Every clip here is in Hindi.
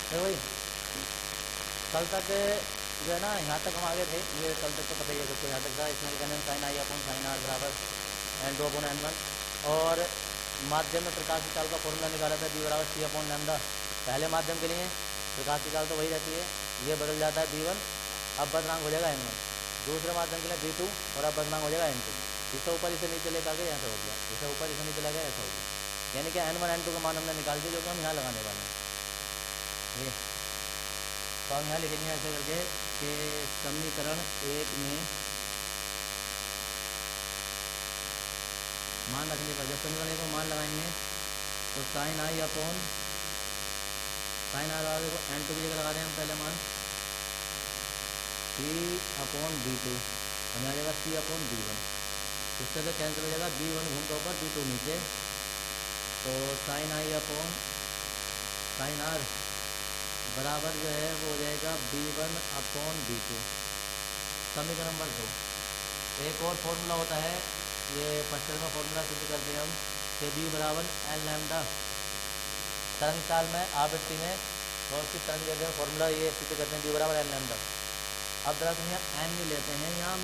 देखो भाई, कल तक जो है ना, यहाँ तक हम आगे थे, ये कल तक तो पता ही है सबको, यहाँ तक था इसमें कहने sine i upon sine r बराबर N2 अपॉन N1, और माध्यम में प्रकाश की चाल का फॉर्मूला निकाला था बी बराबर सी अपॉन लैम्डा। पहले माध्यम के लिए प्रकाश की चाल तो वही रहती है, ये बदल जाता है B1, अब बदनांग हो जाएगा N1। दूसरे माध्यम के लिए B2 और अब बदनांग हो जाएगा N2। इसे ऊपर इसे नीचे लेकर गए, ऐसा हो गया, इसे ऊपर इसे नीचे लगा, ऐसा हो गया, यानी कि N1 N2 का मान हमने निकाल दिया, जो कि हम यहाँ लगाने वाले हैं। ये तो हम यहाँ लिखेंगे ऐसे करके कि समीकरण 1 में मान रखने पर, जब समीकरण 1 में मान लगाएंगे तो sine i upon sine r वाले को N2 की जगह लगा दें हम पहले मान C अपॉन B2, हमें आ जाएगा C अपॉन B1, इससे तो कैंसिल हो जाएगा, B1 घूम के ऊपर B2 नीचे, तो sine i upon sine r बराबर जो है वो हो जाएगा B1 अपॉन B2। समीकरण नंबर 2। एक और फॉर्मूला होता है, ये फर्स्ट में फॉर्मूला सिद्ध करते हैं हम कि B बराबर एन लैम्डा तरंग चाल में आवृत्ति में, और उसकी तरंग जगह फॉर्मूला ये सिद्ध करते हैं B बराबर एन लैम्डा। अब दरअसल यहाँ एन नहीं लेते हैं, यहाँ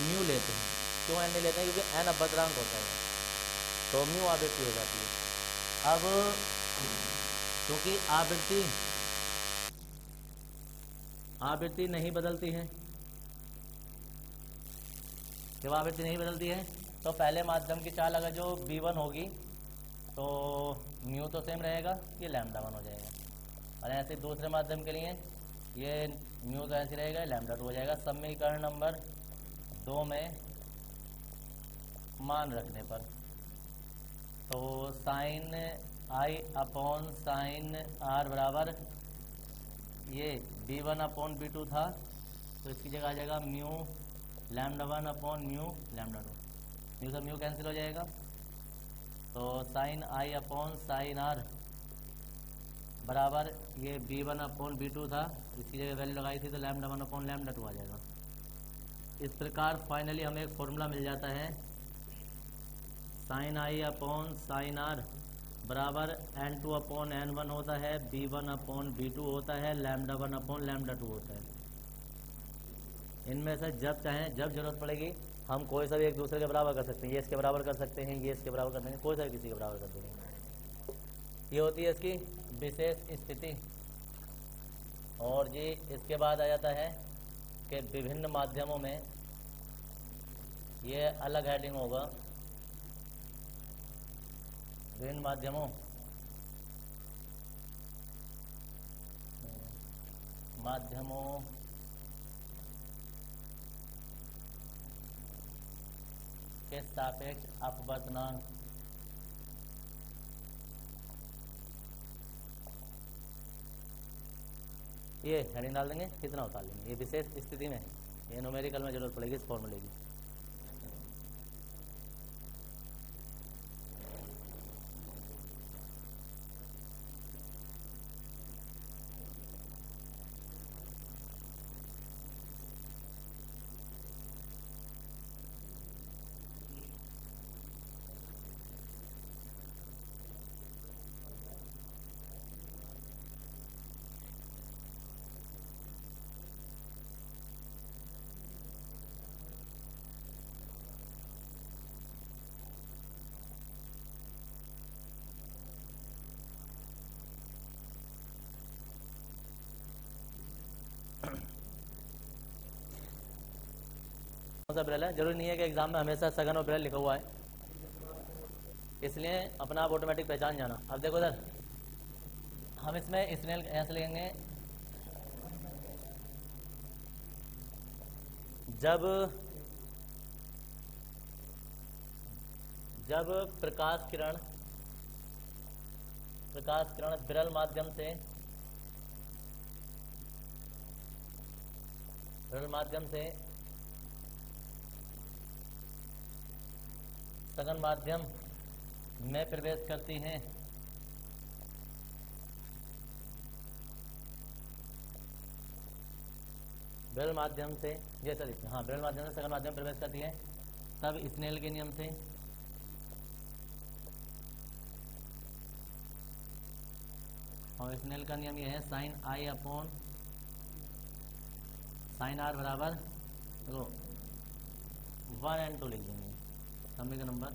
म्यू लेते हैं। क्यों एन नहीं लेते हैं? क्योंकि एन अभद्रांक होता है, तो म्यू आवृत्ति हो जाती है। अब क्योंकि आवृत्ति नहीं बदलती है, जब आवृत्ति नहीं बदलती है तो पहले माध्यम की चाल अगर जो B1 होगी तो म्यू तो सेम रहेगा, ये लैम्डा 1 हो जाएगा, और ऐसे दूसरे माध्यम के लिए ये म्यू तो ऐसे रहेगा, लैम्डा 2 हो जाएगा। समीकरण नंबर 2 में मान रखने पर तो sine i upon sine r बराबर ये B1 अपॉन B2 था, तो इसकी जगह आ जाएगा mu lambda 1 upon mu lambda 2, mu से म्यू कैंसिल हो जाएगा, तो sine i upon sine r बराबर ये B1 अपॉन B2 था, इसकी जगह वैल्यू लगाई थी तो लैम्डा 1 अपॉन लैम्डा 2 आ जाएगा। इस प्रकार फाइनली हमें एक फॉर्मूला मिल जाता है, sine i upon sine r बराबर N2 अपॉन N1 होता है, B1 अपॉन B2 होता है, लैम्डा 1 अपॉन लैम्डा 2 होता है। इनमें से जब चाहें, जब जरूरत पड़ेगी, हम कोई सा भी एक दूसरे के बराबर कर सकते हैं, ये इसके बराबर कर सकते हैं, ये इसके बराबर कर देंगे, कोई सा भी किसी के बराबर कर देंगे। ये होती है इसकी विशेष स्थिति। और जी इसके बाद आ जाता है कि विभिन्न माध्यमों में, ये अलग हेडिंग होगा, विभिन्न माध्यमों के सापेक्ष अपवर्तनांक ये हेडिंग डाल देंगे, कितना उतार लेंगे, ये विशेष स्थिति में, ये न्यूमेरिकल में जरूरत पड़ेगी इस फॉर्मूले की। ब्रेल है, जरूरी नहीं है कि एग्जाम में हमेशा सघन और ब्रेल लिखा हुआ है, इसलिए अपना आप ऑटोमेटिक पहचान जाना। अब देखो सर, हम इसमें स्नेल ऐसे लेंगे, जब प्रकाश किरण विरल माध्यम से सघन माध्यम में प्रवेश करती हैं, विरल माध्यम से, विरल माध्यम से सघन माध्यम प्रवेश करती है, तब स्नेल के नियम से और स्नेल का नियम ये है sine i upon sine r बराबर देखो 1n2 लिख देंगे, समीकरण नंबर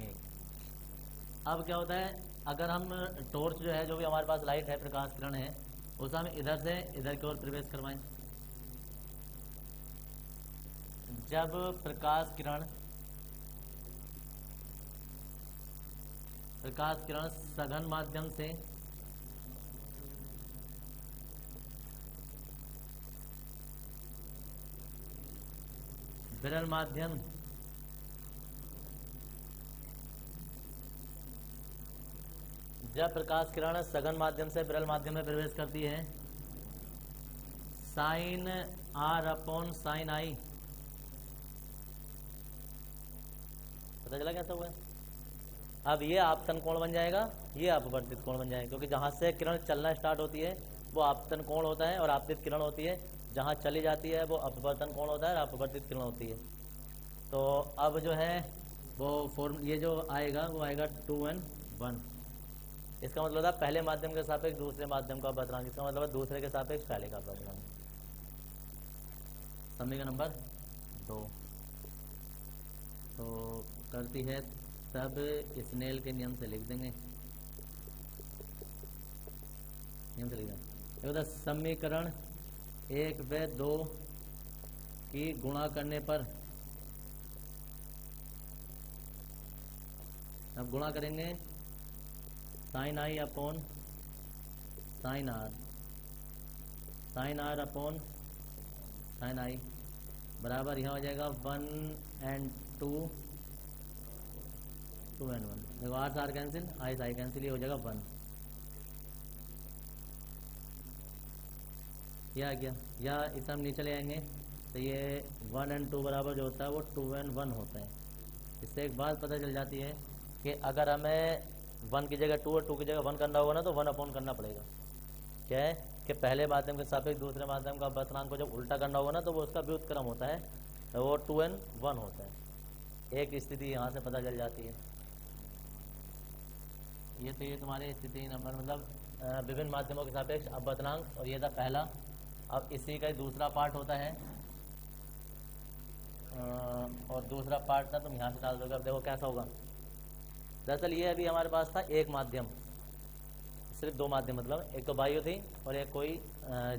1। अब क्या होता है, अगर हम टॉर्च जो है, जो भी हमारे पास लाइट है, प्रकाश किरण है, उसे हम इधर से इधर की ओर प्रवेश करवाएं। जब प्रकाश किरण सघन माध्यम से विरल माध्यम जब प्रकाश किरण सघन माध्यम से विरल माध्यम में प्रवेश करती है, साइन आर अपॉन साइन आई, पता चला कैसा हुआ है। अब ये आपतन कोण बन जाएगा, ये अपवर्तित कोण बन जाएगा, क्योंकि जहां से किरण चलना स्टार्ट होती है वो आपतन कोण होता है और आपतित किरण होती है, जहां चली जाती है वो अपवर्तन कोण होता है और अपवर्तित किरण होती है। तो अब जो है वो ये जो आएगा वो आएगा 2n1। इसका मतलब था पहले माध्यम के सापेक्ष दूसरे माध्यम का अपवर्तनांक, इसका मतलब दूसरे के सापेक्ष पहले का अपवर्तनांक। समीकरण नंबर 2 तो करती है तब स्नेल के नियम से लिख देंगे, नियम से लिख देंगे। समीकरण 1 व 2 की गुणा करने पर, अब गुणा करेंगे sine i upon sine r, sine r upon sine i बराबर यहाँ हो जाएगा 1n2 2n1। देखो आर से आर कैंसिल, आई से आई कैंसिल, ये हो जाएगा 1। या क्या, या इसे हम नीचे ले आएंगे तो ये 1n2 बराबर जो होता है वो 2n1 होता है। इससे एक बात पता चल जाती है कि अगर हमें 1 की जगह 2 और 2 की जगह 1 करना होगा ना, तो 1 अपॉन करना पड़ेगा। क्या है कि पहले माध्यम के सापेक्ष दूसरे माध्यम का अपवर्तनांक को जब उल्टा करना होगा ना, तो वो उसका व्युत्क्रम होता है, तो वो 2n1 होता है। एक स्थिति यहाँ से पता चल जाती है। ये तो ये तुम्हारे स्थिति नंबर मतलब विभिन्न माध्यमों के सापेक्ष अपवर्तनांक, और ये था पहला। अब इसी का दूसरा पार्ट होता है, और दूसरा पार्ट था तुम यहाँ से डाल दोगे। अब देखो कैसा होगा। दरअसल ये अभी हमारे पास था एक माध्यम, सिर्फ 2 माध्यम, मतलब एक तो वायु थी और एक कोई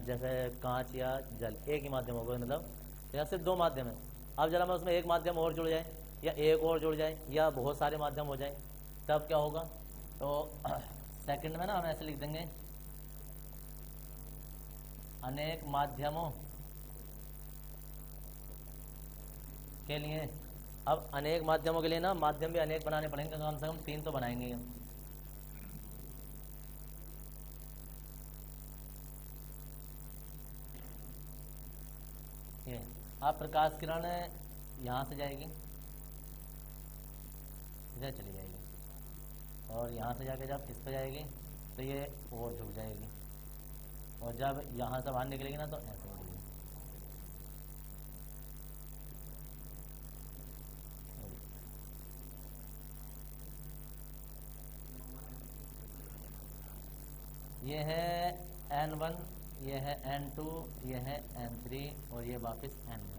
जैसे कांच या जल, एक ही माध्यम होगा, मतलब यहाँ सिर्फ 2 माध्यम है। अब जरा मैं उसमें एक माध्यम और जुड़ जाए या एक और जुड़ जाए या बहुत सारे माध्यम हो जाए, तब क्या होगा। तो सेकंड में ना हम ऐसे लिख देंगे अनेक माध्यमों के लिए। अब अनेक माध्यमों के लिए ना माध्यम भी अनेक बनाने पड़ेंगे, कम से कम 3 तो बनाएंगे हम। ये अब प्रकाश किरण यहाँ से जाएगी, इधर चली जाएगी, और यहाँ से जाके जब इस पर जाएगी तो ये और झुक जाएगी, और जब यहाँ से बाहर निकलेगी ना तो ऐसे निकलेगी। ये है n1, ये है n2, ये है n3 और ये वापस n1।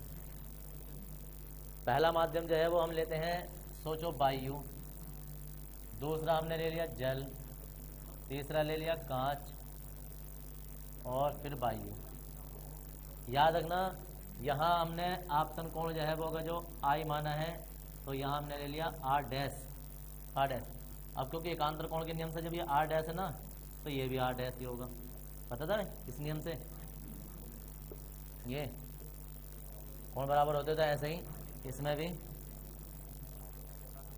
पहला माध्यम जो है वो हम लेते हैं, सोचो वायु, दूसरा हमने ले लिया जल, तीसरा ले लिया कांच, और फिर वायु। याद रखना यहाँ हमने आपतन कोण जो है वो अगर जो आई माना है तो यहाँ हमने ले लिया r डैश। अब क्योंकि एकांतर कोण के नियम से जब ये r डैश है ना, तो ये भी r डैश ही होगा। पता था इस नियम से ये कोण बराबर होते थे, ऐसे ही इसमें भी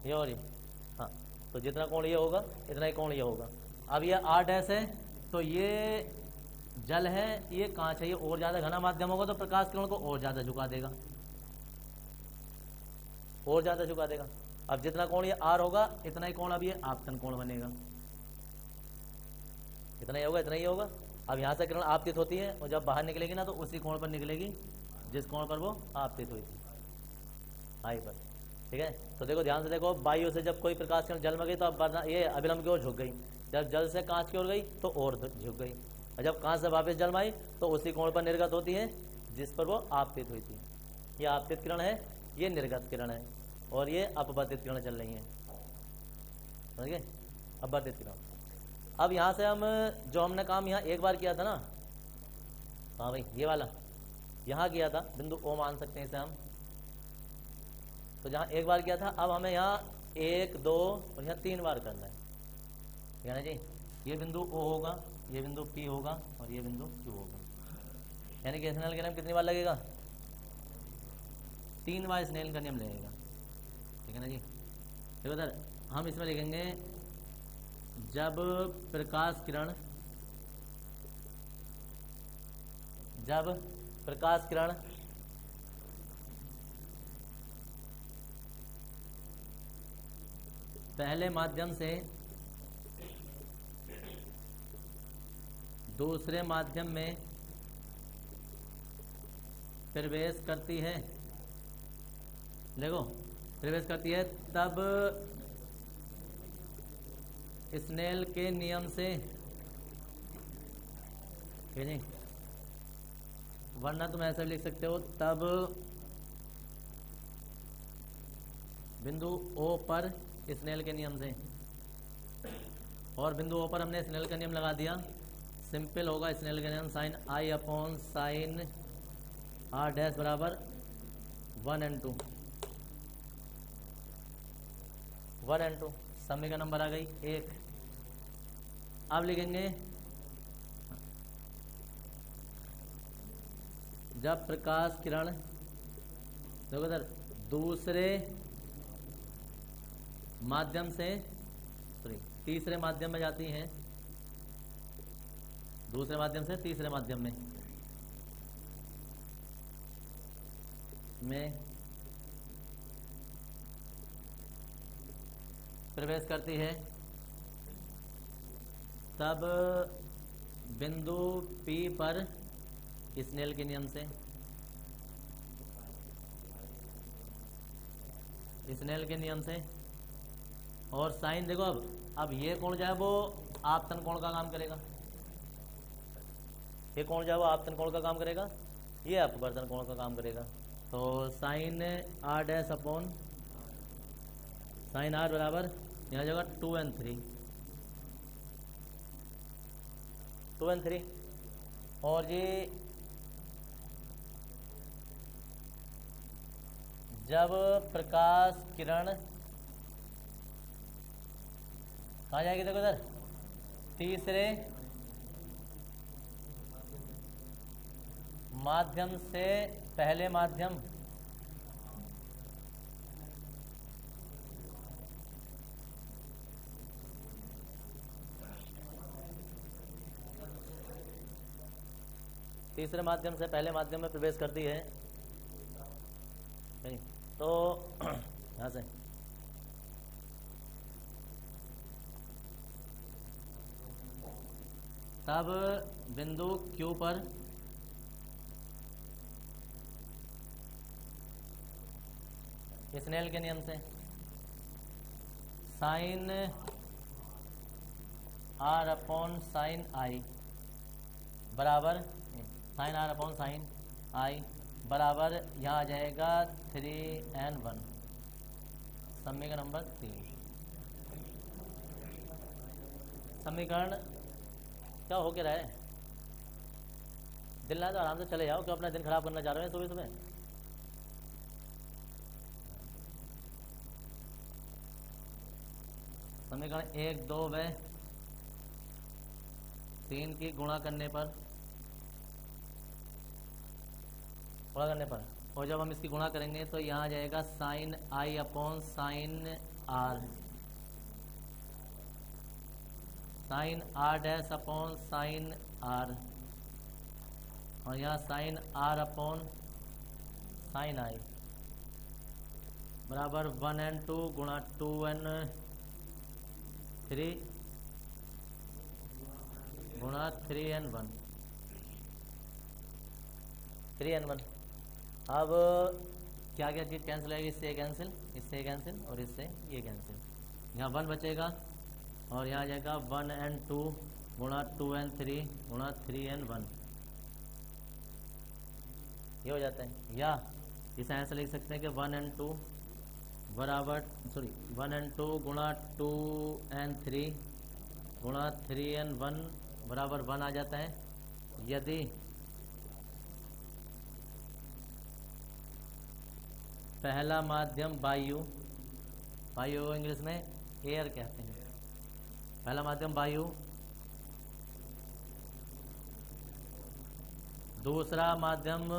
ये और ये, हाँ, तो जितना कोण ये होगा इतना ही कोण ये होगा। अब ये r डैश है तो ये जल है, ये कांच है, ये और ज्यादा घना माध्यम होगा तो प्रकाश किरण को और ज्यादा झुका देगा, और ज्यादा झुका देगा। अब जितना कोण ये r होगा इतना ही कोण अब ये आपतन कोण बनेगा, इतना ही होगा, इतना ही होगा। अब यहाँ से किरण आपतित होती है और जब बाहर निकलेगी ना तो उसी कोण पर निकलेगी जिस कोण पर वो आपतित हुई थी, आई पर। ठीक है। तो देखो ध्यान से देखो, वायु से जब कोई प्रकाश किरण जल में गई तो अब ये अभिलंब की ओर झुक गई, जब जल से कांच की ओर गई तो और झुक गई, और जब कांच से वापस जल में आई तो उसी कोण पर निर्गत होती है जिस पर वो आपतित हुई थी। ये आपतित किरण है, ये निर्गत किरण है, और ये अपवर्तित किरण चल रही है, समझ गए, अपवर्तित किरण। अब यहाँ से हम जो हमने काम यहाँ एक बार किया था ना, हाँ भाई ये वाला यहाँ किया था, बिंदु ओ मान सकते हैं इसे हम, तो जहाँ एक बार किया था अब हमें यहाँ 1 2 और यहाँ 3 बार करना है ना जी। ये बिंदु ओ होगा, ये बिंदु पी होगा और ये बिंदु क्यू होगा, यानी कि स्नेल का नियम कितनी बार लगेगा, 3 बार स्नेल का नियम लगेगा, ठीक है ना जी। देखो सर हम इसमें लिखेंगे जब प्रकाश किरण पहले माध्यम से दूसरे माध्यम में प्रवेश करती है, देखो प्रवेश करती है, तब स्नेल के नियम से, वरना तुम ऐसा लिख सकते हो, तब बिंदु ओ पर स्नेल के नियम से, और बिंदु ओ पर हमने स्नेल का नियम लगा दिया, सिंपल होगा स्नेल का नियम sine i upon sine r dash बराबर 1n2 समय का नंबर आ गई 1। अब लिखेंगे जब प्रकाश किरण देखो सर दूसरे माध्यम से तीसरे माध्यम में जाती हैं, दूसरे माध्यम से तीसरे माध्यम में प्रवेश करती है, तब बिंदु P पर स्नेल के नियम से, स्नेल के नियम से, और साइन देखो अब ये कोण जो है वो आपतन कोण का काम करेगा, ये कोण जो है वो आपतन कोण का काम करेगा, ये अपवर्तन कोण का काम करेगा। तो sine r dash upon sine r बराबर यहाँ जगह 2n3 और ये जब प्रकाश किरण कहाँ जाएगी, देखो इधर तीसरे माध्यम से पहले माध्यम, तीसरे माध्यम से पहले माध्यम में प्रवेश करती है, नहीं तो यहाँ से तब बिंदु Q पर स्नेल के नियम से sign r upon sine i बराबर sign r upon sine i बराबर यहाँ आ जाएगा 3n1 समीकरण नंबर 3। समीकरण क्या हो के रहा है, दिल ना तो आराम से चले जाओ, क्यों अपना दिन खराब करना चाह रहे हैं सुबह सुबह। समीकरण 1 2 व 3 की गुणा करने पर और जब हम इसकी गुणा करेंगे तो यहाँ आ जाएगा sine i upon sine r, sine r dash upon sine r, और यहाँ sine r upon sine i बराबर 1n2 गुणा 2n3 गुणा 3n1। अब क्या क्या चीज़ कैंसिल होगी, इससे कैंसिल, इससे कैंसिल और इससे ये कैंसिल। यहाँ 1 बचेगा और यहाँ आ जाएगा 1 and 2 गुणा 2 and 3 गुणा 3 and 1, ये हो जाता है। या इसे ऐसे लिख सकते हैं कि 1 and 2 बराबर 1 and 2 गुणा 2 and 3 गुणा 3 and 1 बराबर 1 आ जाता है। यदि पहला माध्यम वायु को इंग्लिश में एयर कहते हैं, पहला माध्यम वायु, दूसरा माध्यम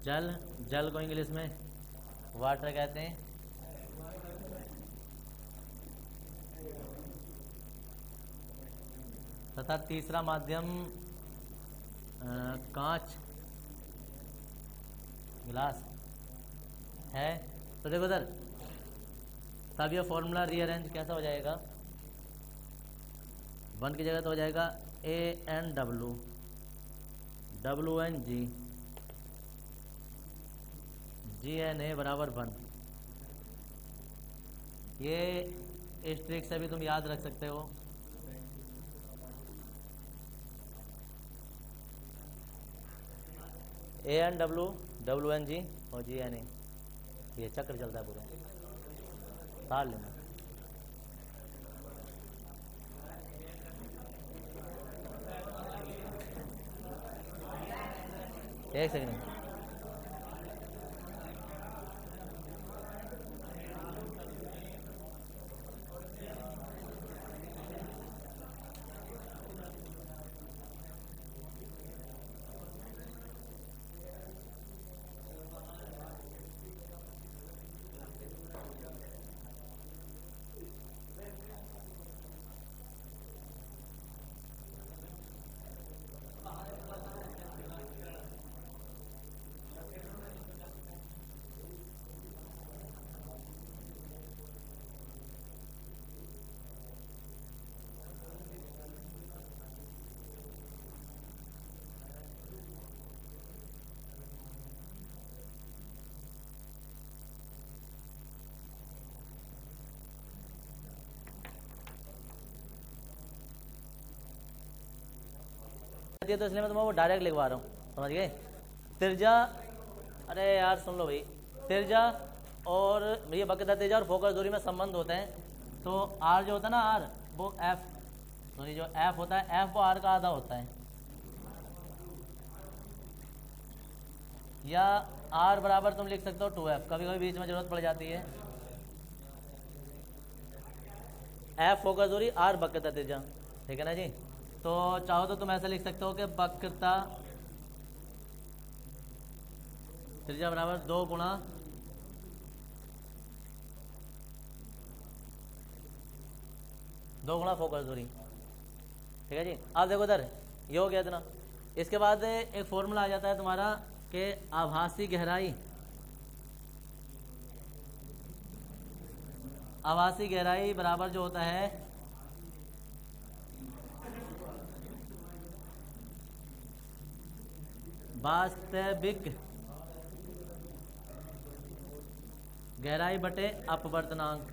जल को इंग्लिश में वाटर कहते हैं, तथा तीसरा माध्यम कांच गिलास है। तो देखो सर, तब ये फॉर्मूला रीअरेंज कैसा हो जाएगा, 1 की जगह तो हो जाएगा ANW WNG GNA बराबर 1। ये इस ट्रिक से भी तुम याद रख सकते हो। ANW WNG और GNA, ये चक्र चलता है पूरा, तार लेना। एक सेकंड, तो इसलिए मैं तुम्हें वो डायरेक्ट लिखवा रहा हूँ, समझ गए। त्रिज्या, अरे यार सुन लो भाई, त्रिज्या और ये वक्रता त्रिज्या और फोकस दूरी में संबंध होते हैं। तो आर जो होता है ना, आर वो एफ, सॉरी जो एफ होता है, एफ वो आर का आधा होता है। या आर बराबर तुम लिख सकते हो 2f, कभी कभी बीच में जरूरत पड़ जाती है। एफ फोकस दूरी, आर वक्रता त्रिज्या, ठीक है ना जी। तो चाहो तो तुम ऐसा लिख सकते हो कि वक्रता त्रिज्या बराबर 2 गुणा फोकस दूरी, ठीक है जी। अब देखो इधर ये हो गया इतना। इसके बाद एक फॉर्मूला आ जाता है तुम्हारा कि आभासी गहराई बराबर जो होता है वास्तविक गहराई बटे अपवर्तनांक।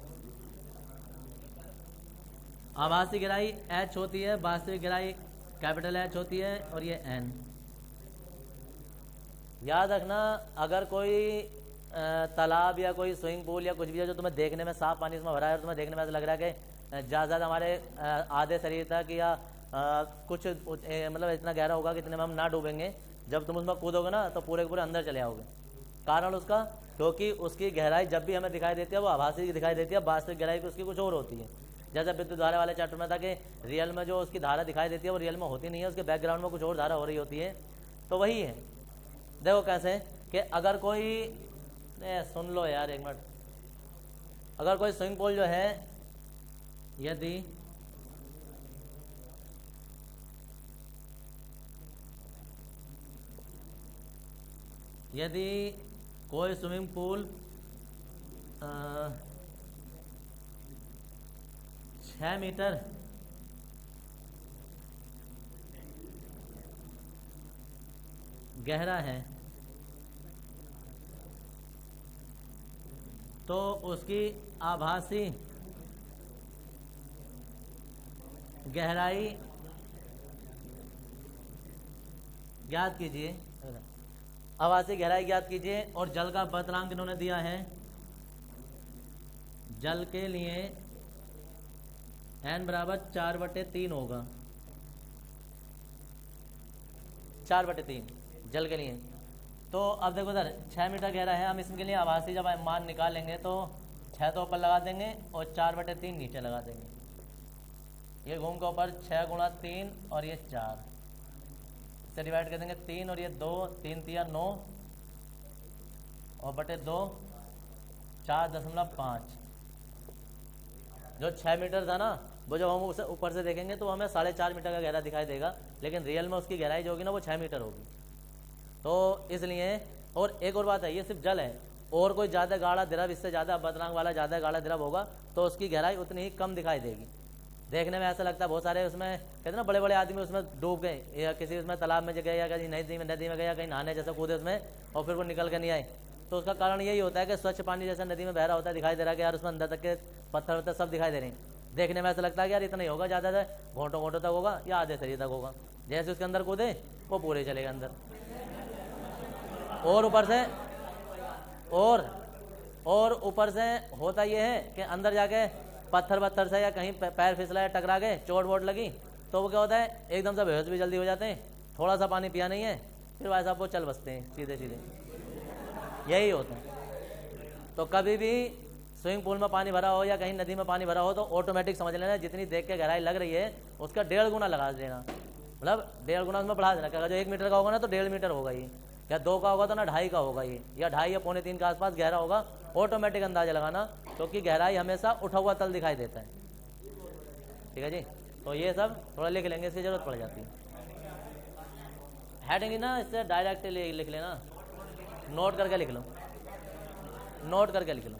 आभासी गहराई h होती है, वास्तविक गहराई कैपिटल H होती है और ये n। याद रखना, अगर कोई तालाब या कोई स्विमिंग पूल या कुछ भी है जो तुम्हें देखने में साफ पानी इसमें भरा है और तुम्हें देखने में ऐसा लग रहा है कि ज़्यादा हमारे आधे शरीर तक या कुछ मतलब इतना गहरा होगा कि इतने में हम ना डूबेंगे, जब तुम उसमें कूदोगे ना तो पूरे के पूरे अंदर चले आओगे। कारण उसका, क्योंकि उसकी गहराई जब भी हमें दिखाई देती है वो आभासी दिखाई देती है, वास्तविक गहराई उसकी कुछ और होती है। जैसे विद्युत धारा वाले चैप्टर में था कि रियल में जो उसकी धारा दिखाई देती है वो रियल में होती नहीं है, उसके बैकग्राउंड में कुछ और धारा हो रही होती है। तो वही है, देखो कैसे कि अगर कोई, सुन लो यार एक मिनट, अगर कोई स्विमिंग पूल जो है, यदि कोई स्विमिंग पूल 6 मीटर गहरा है तो उसकी आभासी गहराई ज्ञात कीजिए। आभासी गहराई ज्ञात कीजिए। और जल का बतलांक इन्होंने दिया है, जल के लिए n बराबर 4/3 होगा, 4/3 जल के लिए। तो अब देखो उधर 6 मीटर गहरा है, हम इसके लिए आभासी जब मान निकालेंगे तो 6 तो ऊपर लगा देंगे और 4/3 नीचे लगा देंगे। ये घूम के ऊपर 6 × 3 और ये 4 से डिवाइड कर देंगे 3 और ये 2, 3 × 9 और बटे 2 4.5। जो 6 मीटर था ना, वो जब हम उसे ऊपर से देखेंगे तो हमें 4.5 मीटर का गहरा दिखाई देगा, लेकिन रियल में उसकी गहराई जो होगी ना वो 6 मीटर होगी। तो इसलिए, और एक और बात है, ये सिर्फ जल है, और कोई ज़्यादा गाढ़ा द्रव, इससे ज़्यादा बतलांक वाला ज़्यादा गाढ़ा द्रव होगा तो उसकी गहराई उतनी ही कम दिखाई देगी। देखने में ऐसा लगता है बहुत सारे उसमें कहते हैं ना बड़े बड़े आदमी उसमें डूब गए, या किसी उसमें तालाब में गए, या कहीं नदी में गए, या कहीं नहाने जैसे कूदे उसमें और फिर वो निकल के नहीं आए। तो उसका कारण यही होता है कि स्वच्छ पानी जैसा नदी में बह रहा होता है, दिखाई दे रहा है कि यार उसमें अंदर तक के पत्थर वत्थर सब दिखाई दे रहे हैं। देखने में ऐसा लगता है कि यार इतना ही होगा, ज़्यादा से घोंटों घोंटों तक होगा या आधे शरीर तक होगा। जैसे उसके अंदर कूदे वो पूरे चलेगा अंदर। और ऊपर से होता ये है कि अंदर जाके पत्थर वत्थर से या कहीं पैर फिसला या टकरा गए, चोट वोट लगी, तो वो क्या होता है एकदम से बेहोश भी जल्दी हो जाते हैं। थोड़ा सा पानी पिया नहीं है फिर भाई साहब वो चल बसते हैं सीधे सीधे, यही होता है। तो कभी भी स्विमिंग पूल में पानी भरा हो या कहीं नदी में पानी भरा हो तो ऑटोमेटिक समझ लेना जितनी देख के गहराई लग रही है उसका 1.5 गुना लगा देना, मतलब 1.5 गुना उसमें बढ़ा देना। क्या जो 1 मीटर का होगा ना तो 1.5 मीटर होगा ये, या 2 का होगा तो ना 2.5 का होगा ये, या 2.5 या 2.25 के आसपास गहरा होगा। ऑटोमेटिक अंदाजा लगाना, क्योंकि गहराई हमेशा उठा हुआ तल दिखाई देता है। ठीक है जी, तो ये सब थोड़ा लिख लेंगे, इसकी जरूरत पड़ जाती है। हेडिंग ना इससे डायरेक्ट लिख लेना, नोट करके लिख लो, नोट करके लिख लो।